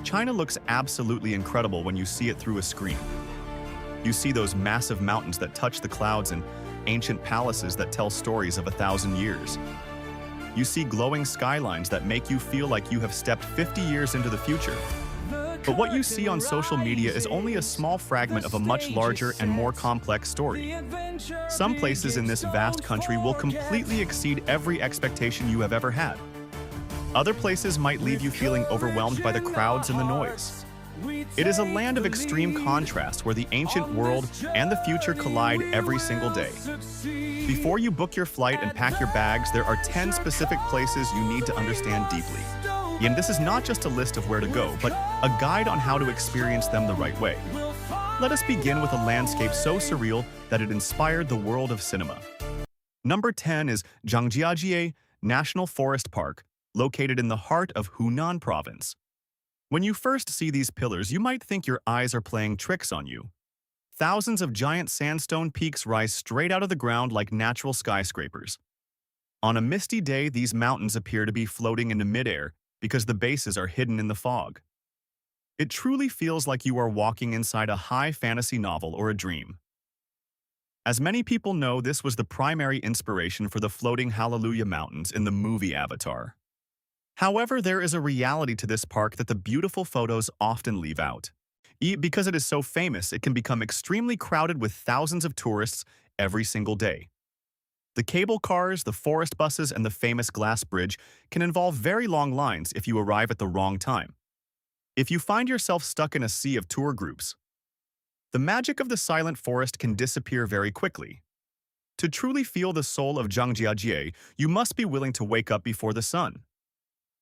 China looks absolutely incredible when you see it through a screen. You see those massive mountains that touch the clouds and ancient palaces that tell stories of 1,000 years. You see glowing skylines that make you feel like you have stepped 50 years into the future. But what you see on social media is only a small fragment of a much larger and more complex story. Some places in this vast country will completely exceed every expectation you have ever had. Other places might leave you feeling overwhelmed by the crowds and the noise. It is a land of extreme contrast where the ancient world and the future collide every single day. Before you book your flight and pack your bags, there are 10 specific places you need to understand deeply. And this is not just a list of where to go, but a guide on how to experience them the right way. Let us begin with a landscape so surreal that it inspired the world of cinema. Number 10 is Zhangjiajie National Forest Park, located in the heart of Yunnan province. When you first see these pillars, you might think your eyes are playing tricks on you. Thousands of giant sandstone peaks rise straight out of the ground like natural skyscrapers. On a misty day, these mountains appear to be floating into midair because the bases are hidden in the fog. It truly feels like you are walking inside a high fantasy novel or a dream. As many people know, this was the primary inspiration for the floating Hallelujah Mountains in the movie Avatar. However, there is a reality to this park that the beautiful photos often leave out. Because it is so famous, it can become extremely crowded with thousands of tourists every single day. The cable cars, the forest buses, and the famous glass bridge can involve very long lines if you arrive at the wrong time. If you find yourself stuck in a sea of tour groups, the magic of the silent forest can disappear very quickly. To truly feel the soul of Zhangjiajie, you must be willing to wake up before the sun.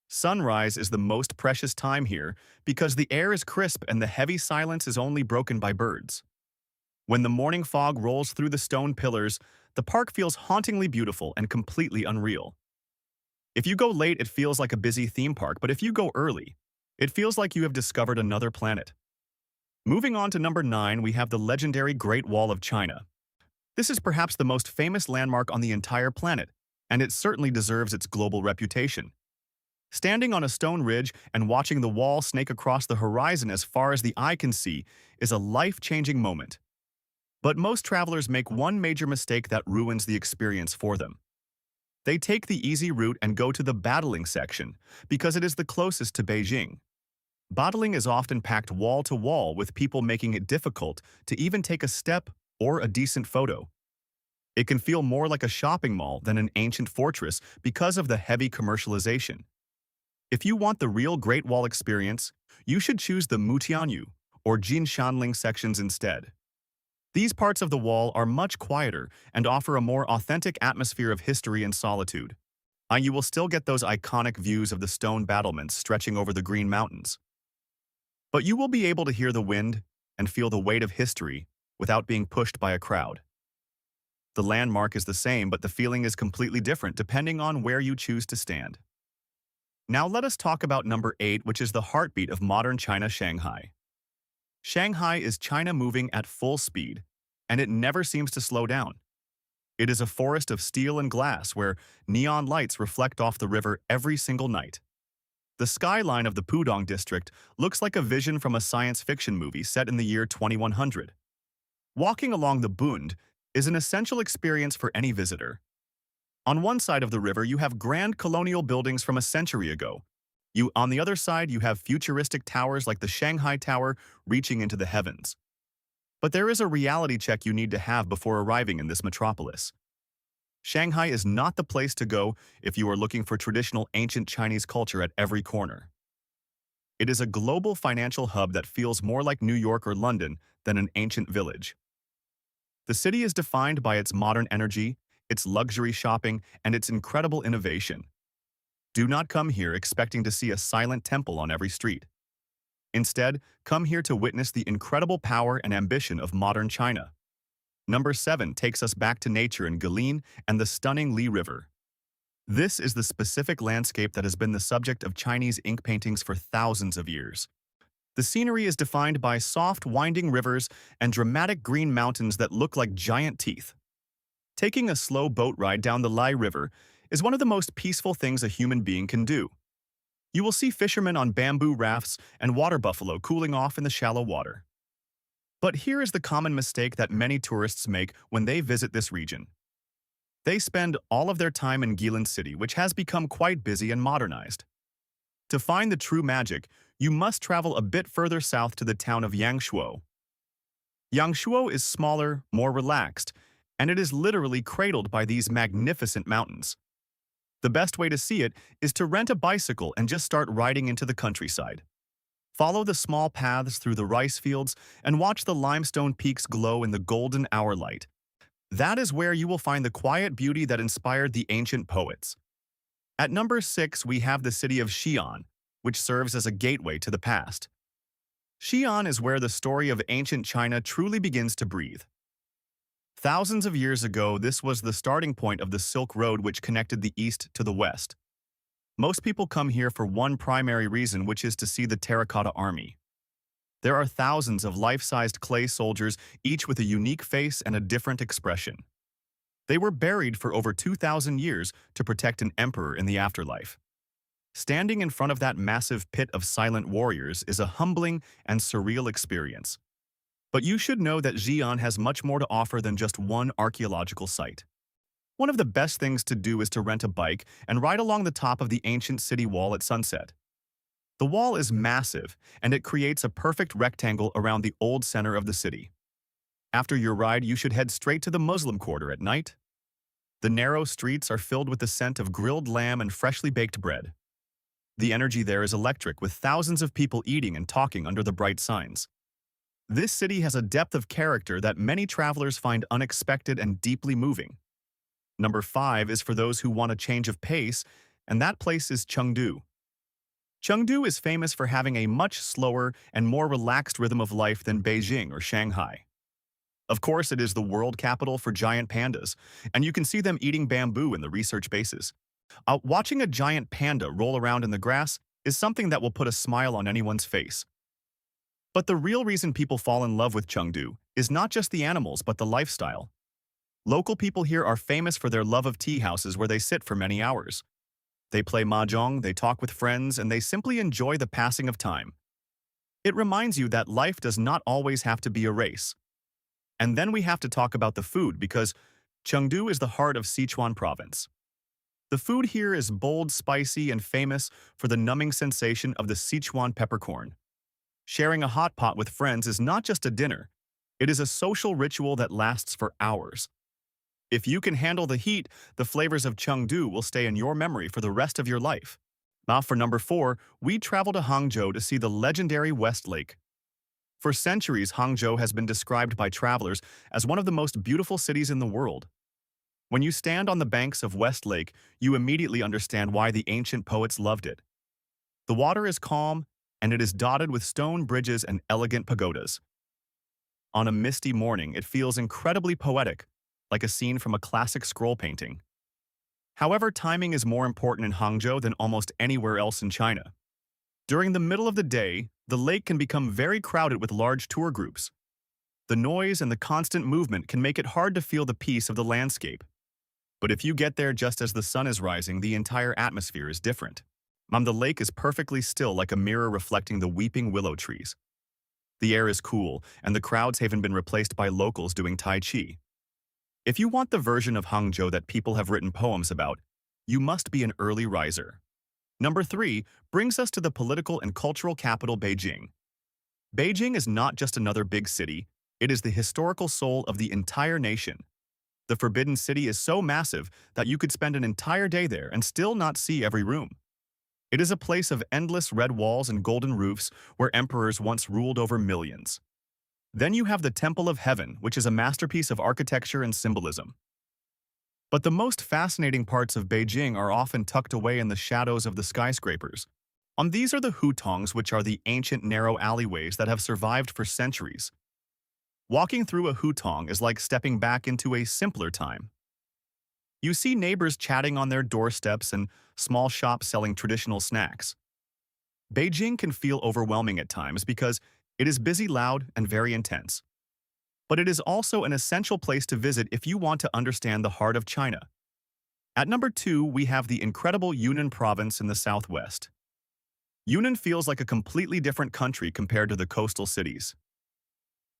Sunrise is the most precious time here because the air is crisp and the heavy silence is only broken by birds. When the morning fog rolls through the stone pillars, the park feels hauntingly beautiful and completely unreal. If you go late, it feels like a busy theme park, but if you go early, it feels like you have discovered another planet. Moving on to number 9, we have the legendary Great Wall of China. This is perhaps the most famous landmark on the entire planet, and it certainly deserves its global reputation. Standing on a stone ridge and watching the wall snake across the horizon as far as the eye can see is a life-changing moment. But most travelers make one major mistake that ruins the experience for them. They take the easy route and go to the battling section because it is the closest to Beijing. Battling is often packed wall to wall with people making it difficult to even take a step or a decent photo. It can feel more like a shopping mall than an ancient fortress because of the heavy commercialization. If you want the real Great Wall experience, you should choose the Mutianyu or Jinshanling sections instead. These parts of the wall are much quieter and offer a more authentic atmosphere of history and solitude. You will still get those iconic views of the stone battlements stretching over the green mountains. But you will be able to hear the wind and feel the weight of history without being pushed by a crowd. The landmark is the same, but the feeling is completely different depending on where you choose to stand. Now let us talk about number 8, which is the heartbeat of modern China, Shanghai. Shanghai is China moving at full speed, and it never seems to slow down. It is a forest of steel and glass where neon lights reflect off the river every single night. The skyline of the Pudong district looks like a vision from a science fiction movie set in the year 2100. Walking along the Bund is an essential experience for any visitor. On one side of the river, you have grand colonial buildings from a century ago. On the other side, you have futuristic towers like the Shanghai Tower reaching into the heavens. But there is a reality check you need to have before arriving in this metropolis. Shanghai is not the place to go if you are looking for traditional ancient Chinese culture at every corner. It is a global financial hub that feels more like New York or London than an ancient village. The city is defined by its modern energy, its luxury shopping, and its incredible innovation. Do not come here expecting to see a silent temple on every street. Instead, come here to witness the incredible power and ambition of modern China. Number 7 takes us back to nature in Guilin and the stunning Li River. This is the specific landscape that has been the subject of Chinese ink paintings for thousands of years. The scenery is defined by soft, winding rivers and dramatic green mountains that look like giant teeth. Taking a slow boat ride down the Li River is one of the most peaceful things a human being can do. You will see fishermen on bamboo rafts and water buffalo cooling off in the shallow water. But here is the common mistake that many tourists make when they visit this region. They spend all of their time in Guilin City, which has become quite busy and modernized. To find the true magic, you must travel a bit further south to the town of Yangzhou. Yangzhou is smaller, more relaxed, and it is literally cradled by these magnificent mountains. The best way to see it is to rent a bicycle and just start riding into the countryside. Follow the small paths through the rice fields and watch the limestone peaks glow in the golden hour light. That is where you will find the quiet beauty that inspired the ancient poets. At number 6, we have the city of Xi'an, which serves as a gateway to the past. Xi'an is where the story of ancient China truly begins to breathe. Thousands of years ago, this was the starting point of the Silk Road, which connected the east to the west. Most people come here for one primary reason, which is to see the Terracotta Army. There are thousands of life-sized clay soldiers, each with a unique face and a different expression. They were buried for over 2,000 years to protect an emperor in the afterlife. Standing in front of that massive pit of silent warriors is a humbling and surreal experience. But you should know that Xi'an has much more to offer than just one archaeological site. One of the best things to do is to rent a bike and ride along the top of the ancient city wall at sunset. The wall is massive, and it creates a perfect rectangle around the old center of the city. After your ride, you should head straight to the Muslim quarter at night. The narrow streets are filled with the scent of grilled lamb and freshly baked bread. The energy there is electric, with thousands of people eating and talking under the bright signs. This city has a depth of character that many travelers find unexpected and deeply moving. Number 5 is for those who want a change of pace, and that place is Chengdu. Chengdu is famous for having a much slower and more relaxed rhythm of life than Beijing or Shanghai. Of course, it is the world capital for giant pandas, and you can see them eating bamboo in the research bases. Watching a giant panda roll around in the grass is something that will put a smile on anyone's face. But the real reason people fall in love with Chengdu is not just the animals but the lifestyle. Local people here are famous for their love of tea houses where they sit for many hours. They play mahjong, they talk with friends, and they simply enjoy the passing of time. It reminds you that life does not always have to be a race. And then we have to talk about the food, because Chengdu is the heart of Sichuan province. The food here is bold, spicy, and famous for the numbing sensation of the Sichuan peppercorn. Sharing a hot pot with friends is not just a dinner, it is a social ritual that lasts for hours. If you can handle the heat, the flavors of Chengdu will stay in your memory for the rest of your life. Now for number 4, we travel to Hangzhou to see the legendary West Lake. For centuries, Hangzhou has been described by travelers as one of the most beautiful cities in the world. When you stand on the banks of West Lake, you immediately understand why the ancient poets loved it. The water is calm, and it is dotted with stone bridges and elegant pagodas. On a misty morning, it feels incredibly poetic, like a scene from a classic scroll painting. However, timing is more important in Hangzhou than almost anywhere else in China. During the middle of the day, the lake can become very crowded with large tour groups. The noise and the constant movement can make it hard to feel the peace of the landscape. But if you get there just as the sun is rising, the entire atmosphere is different. The lake is perfectly still, like a mirror reflecting the weeping willow trees. The air is cool, and the crowds haven't been replaced by locals doing Tai Chi. If you want the version of Hangzhou that people have written poems about, you must be an early riser. Number 3 brings us to the political and cultural capital, Beijing. Beijing is not just another big city, it is the historical soul of the entire nation. The Forbidden City is so massive that you could spend an entire day there and still not see every room. It is a place of endless red walls and golden roofs where emperors once ruled over millions. Then you have the Temple of Heaven, which is a masterpiece of architecture and symbolism. But the most fascinating parts of Beijing are often tucked away in the shadows of the skyscrapers. These are the hutongs, which are the ancient narrow alleyways that have survived for centuries. Walking through a hutong is like stepping back into a simpler time. You see neighbors chatting on their doorsteps and small shops selling traditional snacks. Beijing can feel overwhelming at times because it is busy, loud, and very intense. But it is also an essential place to visit if you want to understand the heart of China. At number 2, we have the incredible Yunnan province in the southwest. Yunnan feels like a completely different country compared to the coastal cities.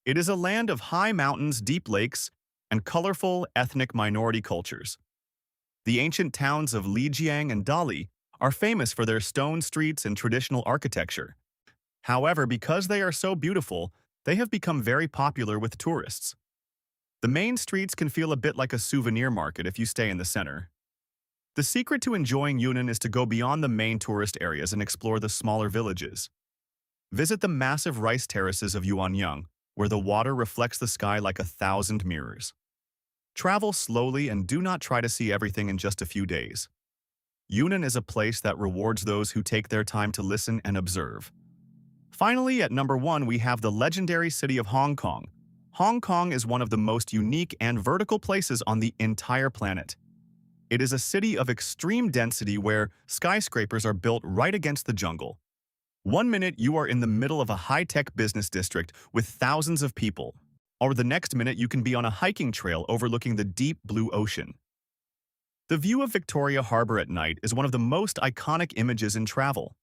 It is a land of high mountains, deep lakes, and colorful ethnic minority cultures. The ancient towns of Lijiang and Dali are famous for their stone streets and traditional architecture. However, because they are so beautiful, they have become very popular with tourists. The main streets can feel a bit like a souvenir market if you stay in the center. The secret to enjoying Yunnan is to go beyond the main tourist areas and explore the smaller villages. Visit the massive rice terraces of Yuanyang, where the water reflects the sky like 1,000 mirrors. Travel slowly and do not try to see everything in just a few days. Yunnan is a place that rewards those who take their time to listen and observe. Finally, at number 1, we have the legendary city of Hong Kong. Hong Kong is one of the most unique and vertical places on the entire planet. It is a city of extreme density where skyscrapers are built right against the jungle. One minute you are in the middle of a high-tech business district with thousands of people, or the next minute you can be on a hiking trail overlooking the deep blue ocean. The view of Victoria Harbour at night is one of the most iconic images in travel.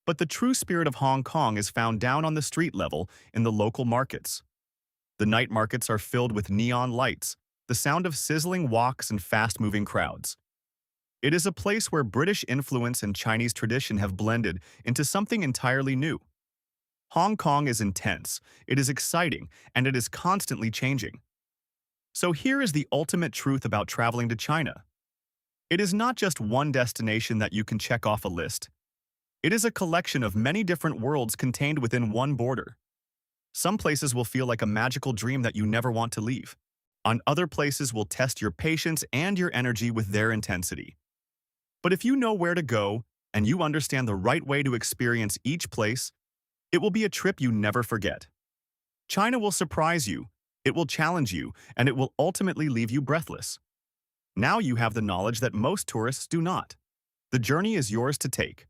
But the true spirit of Hong Kong is found down on the street level in the local markets. The night markets are filled with neon lights, the sound of sizzling woks and fast-moving crowds. It is a place where British influence and Chinese tradition have blended into something entirely new. Hong Kong is intense, it is exciting, and it is constantly changing. So here is the ultimate truth about traveling to China. It is not just one destination that you can check off a list. It is a collection of many different worlds contained within one border. Some places will feel like a magical dream that you never want to leave. Other places will test your patience and your energy with their intensity. But if you know where to go and you understand the right way to experience each place, it will be a trip you never forget. China will surprise you, it will challenge you, and it will ultimately leave you breathless. Now you have the knowledge that most tourists do not. The journey is yours to take.